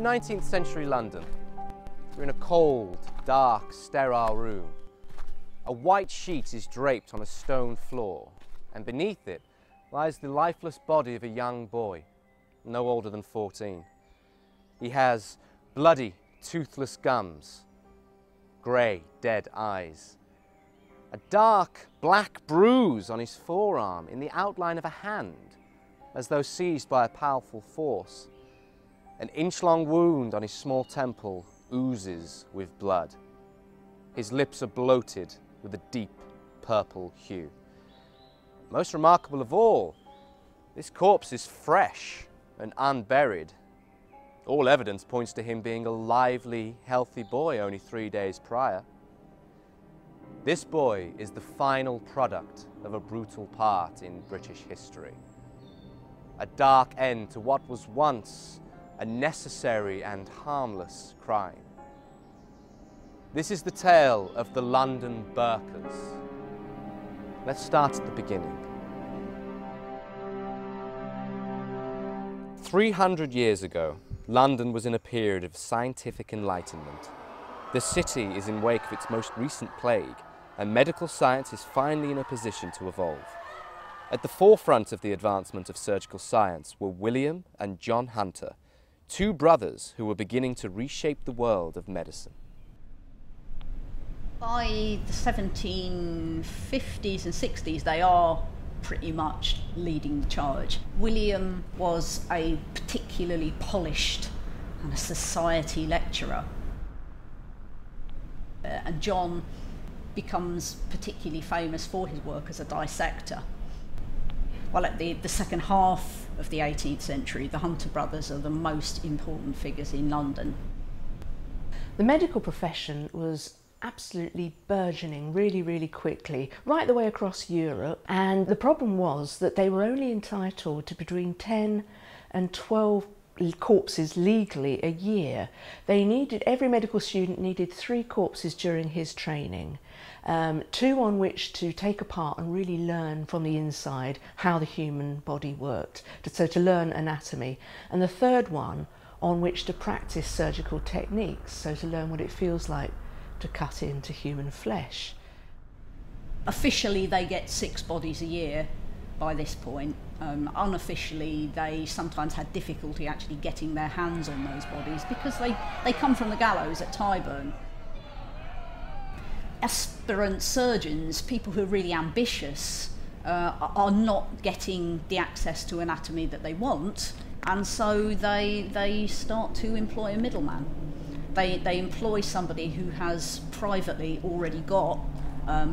19th century London. We're in a cold, dark, sterile room. A white sheet is draped on a stone floor, and beneath it lies the lifeless body of a young boy, no older than 14. He has bloody, toothless gums, grey, dead eyes, a dark, black bruise on his forearm in the outline of a hand, as though seized by a powerful force. An inch-long wound on his small temple oozes with blood. His lips are bloated with a deep purple hue. Most remarkable of all, this corpse is fresh and unburied. All evidence points to him being a lively, healthy boy only 3 days prior. This boy is the final product of a brutal part in British history. A dark end to what was once a necessary and harmless crime. This is the tale of the London Burkers. Let's start at the beginning. 300 years ago, London was in a period of scientific enlightenment. The city is in wake of its most recent plague, and medical science is finally in a position to evolve. At the forefront of the advancement of surgical science were William and John Hunter, two brothers who were beginning to reshape the world of medicine. By the 1750s and 60s, they are pretty much leading the charge. William was a particularly polished and a society lecturer. And John becomes particularly famous for his work as a dissector. Well, at the second half of the 18th century, the Hunter brothers are the most important figures in London. The medical profession was absolutely burgeoning really quickly, right the way across Europe. And the problem was that they were only entitled to between 10 and 12 corpses legally a year. Every medical student needed 3 corpses during his training, 2 on which to take apart and really learn from the inside how the human body worked, so to learn anatomy, and the 3rd one on which to practice surgical techniques, so to learn what it feels like to cut into human flesh. Officially they get 6 bodies a year by this point. Unofficially they sometimes had difficulty actually getting their hands on those bodies because they come from the gallows at Tyburn. Aspirant surgeons, people who are really ambitious, are not getting the access to anatomy that they want, and so they start to employ a middleman. They employ somebody who has privately already got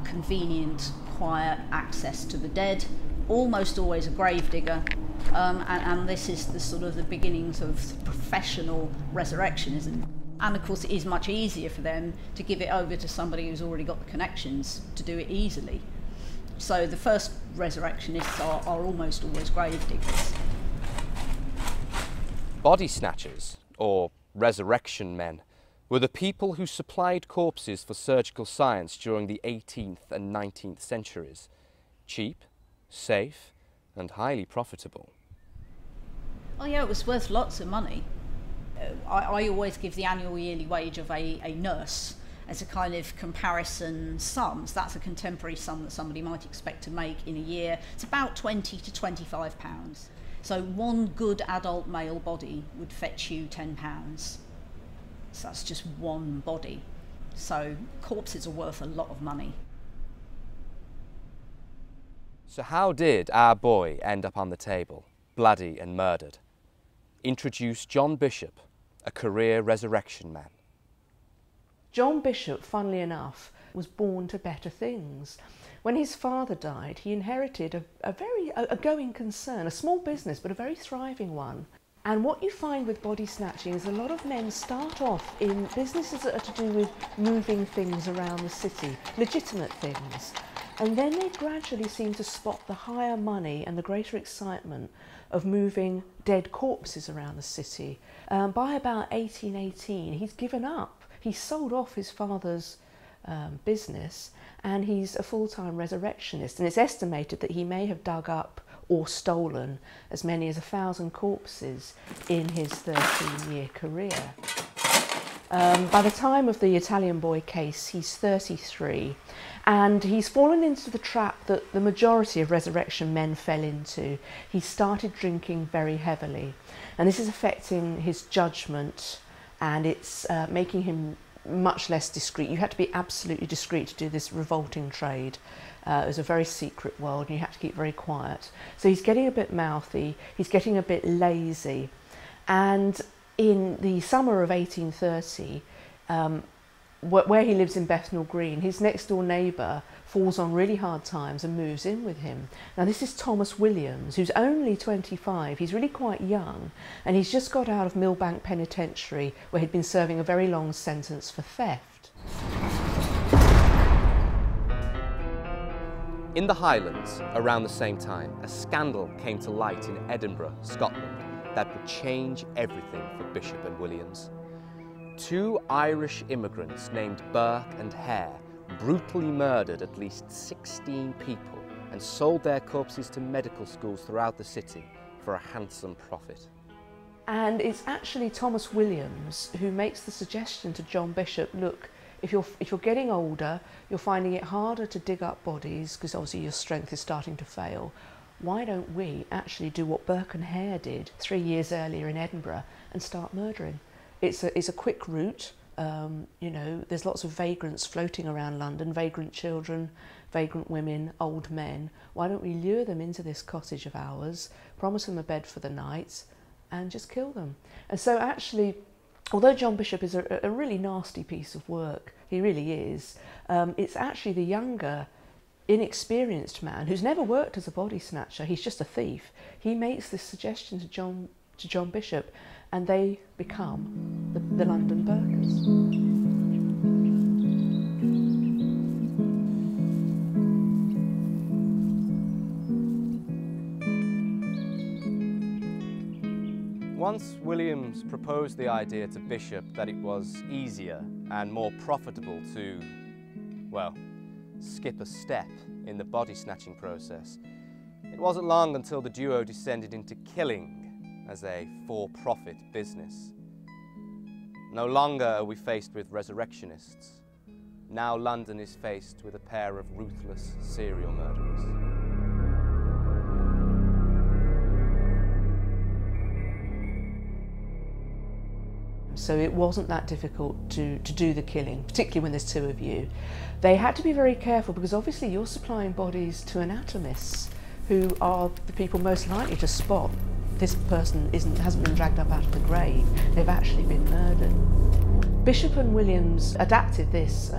convenient, quiet access to the dead, almost always a gravedigger, and this is the sort of the beginnings of professional resurrectionism. And of course it is much easier for them to give it over to somebody who's already got the connections to do it easily. So the first resurrectionists are almost always gravediggers. Body snatchers, or resurrection men, were the people who supplied corpses for surgical science during the 18th and 19th centuries. Cheap, safe, and highly profitable. Oh yeah, it was worth lots of money. I always give the annual yearly wage of a nurse as a kind of comparison sum. So that's a contemporary sum that somebody might expect to make in a year. It's about £20 to £25. So one good adult male body would fetch you £10. So that's just one body. So corpses are worth a lot of money. So how did our boy end up on the table, bloody and murdered? Introduce John Bishop, a career resurrection man. John Bishop, funnily enough, was born to better things. When his father died, he inherited a going concern, a small business, but a very thriving one. And what you find with body snatching is a lot of men start off in businesses that are to do with moving things around the city, legitimate things. And then they gradually seem to spot the higher money and the greater excitement of moving dead corpses around the city. By about 1818, he's given up. He's sold off his father's business, and he's a full-time resurrectionist. And it's estimated that he may have dug up or stolen as many as 1,000 corpses in his 13-year career. By the time of the Italian boy case, he's 33, and he's fallen into the trap that the majority of resurrection men fell into. He started drinking very heavily, and this is affecting his judgment, and it's making him much less discreet. You had to be absolutely discreet to do this revolting trade. It was a very secret world, and you had to keep very quiet. So he's getting a bit mouthy, he's getting a bit lazy, and in the summer of 1830, where he lives in Bethnal Green, his next door neighbour falls on really hard times and moves in with him. Now this is Thomas Williams, who's only 25, he's really quite young, and he's just got out of Millbank Penitentiary, where he'd been serving a very long sentence for theft. In the Highlands, around the same time, a scandal came to light in Edinburgh, Scotland, that would change everything for Bishop and Williams. 2 Irish immigrants named Burke and Hare brutally murdered at least 16 people and sold their corpses to medical schools throughout the city for a handsome profit. And it's actually Thomas Williams who makes the suggestion to John Bishop, look, if you're getting older, you're finding it harder to dig up bodies because obviously your strength is starting to fail. Why don't we actually do what Burke and Hare did 3 years earlier in Edinburgh and start murdering? It's a quick route. You know, there's lots of vagrants floating around London, vagrant children, vagrant women, old men. Why don't we lure them into this cottage of ours, promise them a bed for the night, and just kill them? And so actually, although John Bishop is a really nasty piece of work, he really is, it's actually the younger, inexperienced man who's never worked as a body snatcher, he's just a thief. He makes this suggestion to John Bishop, and they become the London Burkers. Once Williams proposed the idea to Bishop that it was easier and more profitable to, well, skip a step in the body snatching process, it wasn't long until the duo descended into killing as a for-profit business. No longer are we faced with resurrectionists. Now London is faced with a pair of ruthless serial murderers. So it wasn't that difficult to do the killing, particularly when there's 2 of you. They had to be very careful because obviously you're supplying bodies to anatomists who are the people most likely to spot this person hasn't been dragged up out of the grave, they've actually been murdered. Bishop and Williams adapted this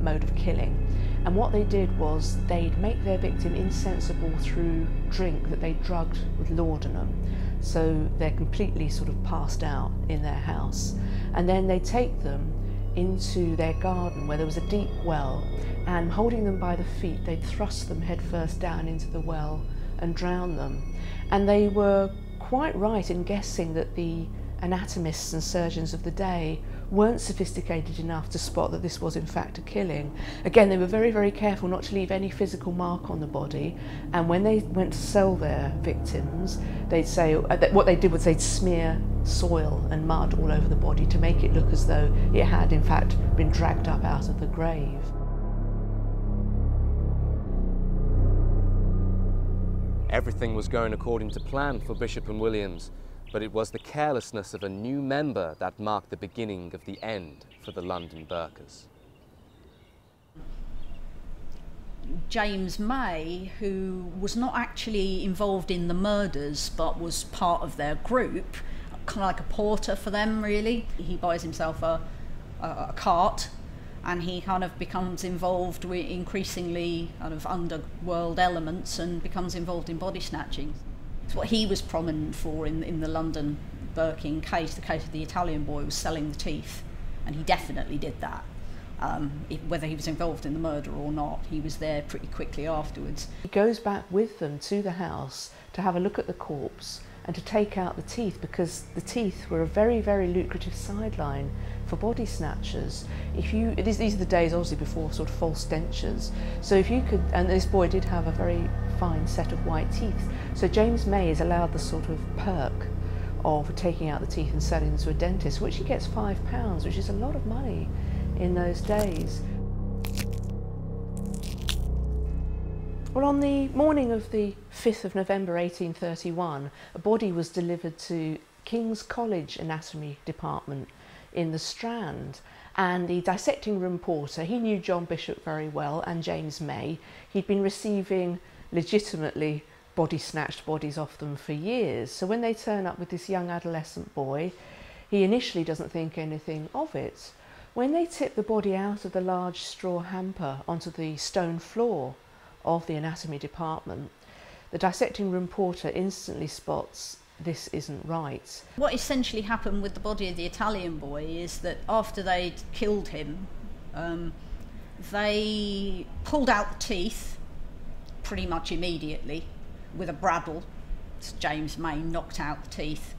mode of killing, and what they did was they'd make their victim insensible through drink that they drugged with laudanum, so they're completely sort of passed out in their house, and then they take them into their garden where there was a deep well, and holding them by the feet they'd thrust them headfirst down into the well and drown them. And they were quite right in guessing that the anatomists and surgeons of the day weren't sophisticated enough to spot that this was in fact a killing. Again, they were very, very careful not to leave any physical mark on the body, and when they went to sell their victims, they'd say, what they did was they'd smear soil and mud all over the body to make it look as though it had in fact been dragged up out of the grave. Everything was going according to plan for Bishop and Williams, but it was the carelessness of a new member that marked the beginning of the end for the London Burkers. James May, who was not actually involved in the murders but was part of their group, kind of like a porter for them really. He buys himself a cart, and he kind of becomes involved with increasingly kind of underworld elements and becomes involved in body snatching. It's what he was prominent for in the London Burking case. The case of the Italian boy was selling the teeth, and he definitely did that. Whether he was involved in the murder or not, he was there pretty quickly afterwards. He goes back with them to the house to have a look at the corpse and to take out the teeth, because the teeth were a very, very lucrative sideline for body snatchers. These are the days obviously before sort of false dentures, so if you could, and this boy did have a very fine set of white teeth. So James May is allowed the sort of perk of taking out the teeth and selling them to a dentist, which he gets £5, which is a lot of money in those days. Well, on the morning of the 5th of November 1831, a body was delivered to King's College Anatomy Department in the Strand, and the dissecting room porter, he knew John Bishop very well and James May. He'd been receiving legitimately body-snatched bodies off them for years. So when they turn up with this young adolescent boy, he initially doesn't think anything of it. When they tip the body out of the large straw hamper onto the stone floor of the anatomy department, the dissecting room porter instantly spots this isn't right. What essentially happened with the body of the Italian boy is that after they'd killed him, they pulled out the teeth pretty much immediately with a bradawl. James May knocked out the teeth.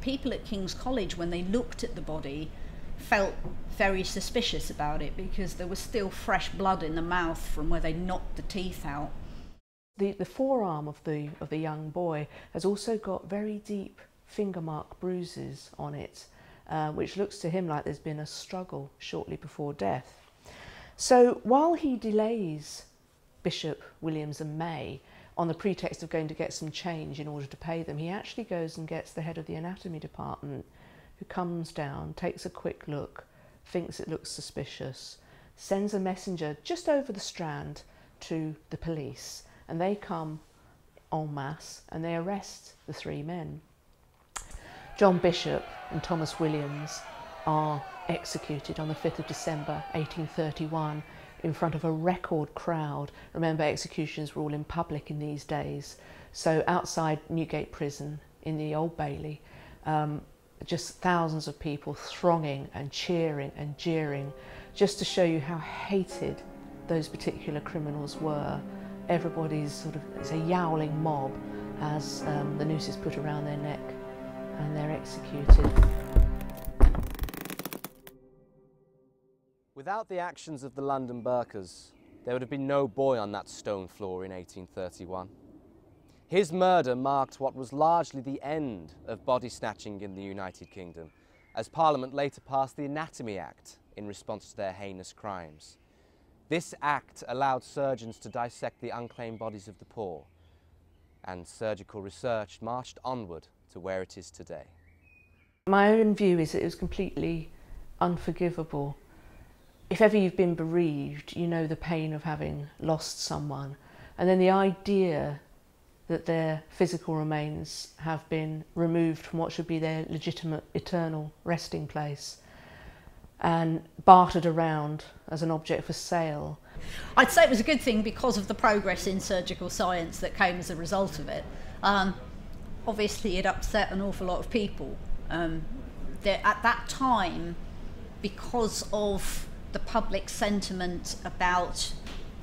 People at King's College, when they looked at the body, felt very suspicious about it because there was still fresh blood in the mouth from where they knocked the teeth out. The forearm of the young boy has also got very deep finger mark bruises on it, which looks to him like there's been a struggle shortly before death. So while he delays Bishop, Williams and May on the pretext of going to get some change in order to pay them, he actually goes and gets the head of the anatomy department, who comes down, takes a quick look, thinks it looks suspicious, sends a messenger just over the Strand to the police, and they come en masse and they arrest the three men. John Bishop and Thomas Williams are executed on the 5th of December 1831 in front of a record crowd. Remember, executions were all in public in these days, so outside Newgate Prison in the Old Bailey, just thousands of people thronging and cheering and jeering, just to show you how hated those particular criminals were. Everybody's sort of, it's a yowling mob as the noose is put around their neck and they're executed. Without the actions of the London Burkers, there would have been no boy on that stone floor in 1831. His murder marked what was largely the end of body snatching in the United Kingdom, as Parliament later passed the Anatomy Act in response to their heinous crimes. This act allowed surgeons to dissect the unclaimed bodies of the poor, and surgical research marched onward to where it is today. My own view is that it was completely unforgivable. If ever you've been bereaved, you know the pain of having lost someone, and then the idea that their physical remains have been removed from what should be their legitimate eternal resting place and bartered around as an object for sale. I'd say it was a good thing because of the progress in surgical science that came as a result of it. Obviously it upset an awful lot of people. At that time, because of the public sentiment about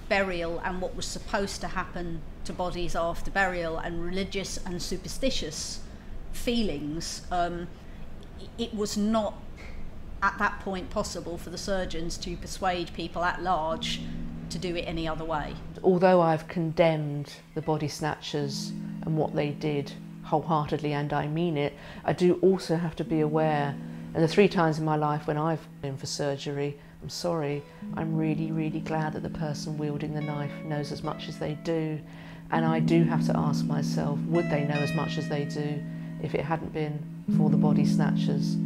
burial and what was supposed to happen to bodies after burial, and religious and superstitious feelings, it was not at that point possible for the surgeons to persuade people at large to do it any other way. Although I've condemned the body snatchers and what they did wholeheartedly, and I mean it, I do also have to be aware, and the 3 times in my life when I've been for surgery, I'm sorry, I'm really, really glad that the person wielding the knife knows as much as they do, and I do have to ask myself, would they know as much as they do if it hadn't been for the body snatchers?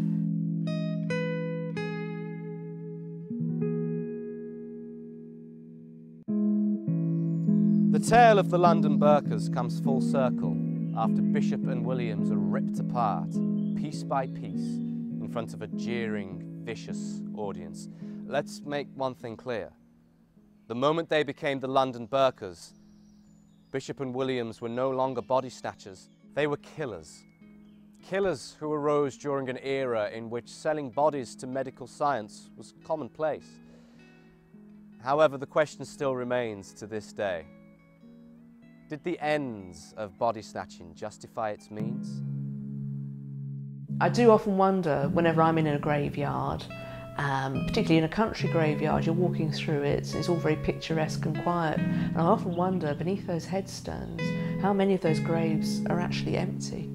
The tale of the London Burkers comes full circle after Bishop and Williams are ripped apart, piece by piece, in front of a jeering, vicious audience. Let's make one thing clear. The moment they became the London Burkers, Bishop and Williams were no longer body snatchers, they were killers. Killers who arose during an era in which selling bodies to medical science was commonplace. However, the question still remains to this day. Did the ends of body snatching justify its means? I do often wonder, whenever I'm in a graveyard Particularly in a country graveyard, you're walking through it, it's all very picturesque and quiet. And I often wonder, beneath those headstones, how many of those graves are actually empty.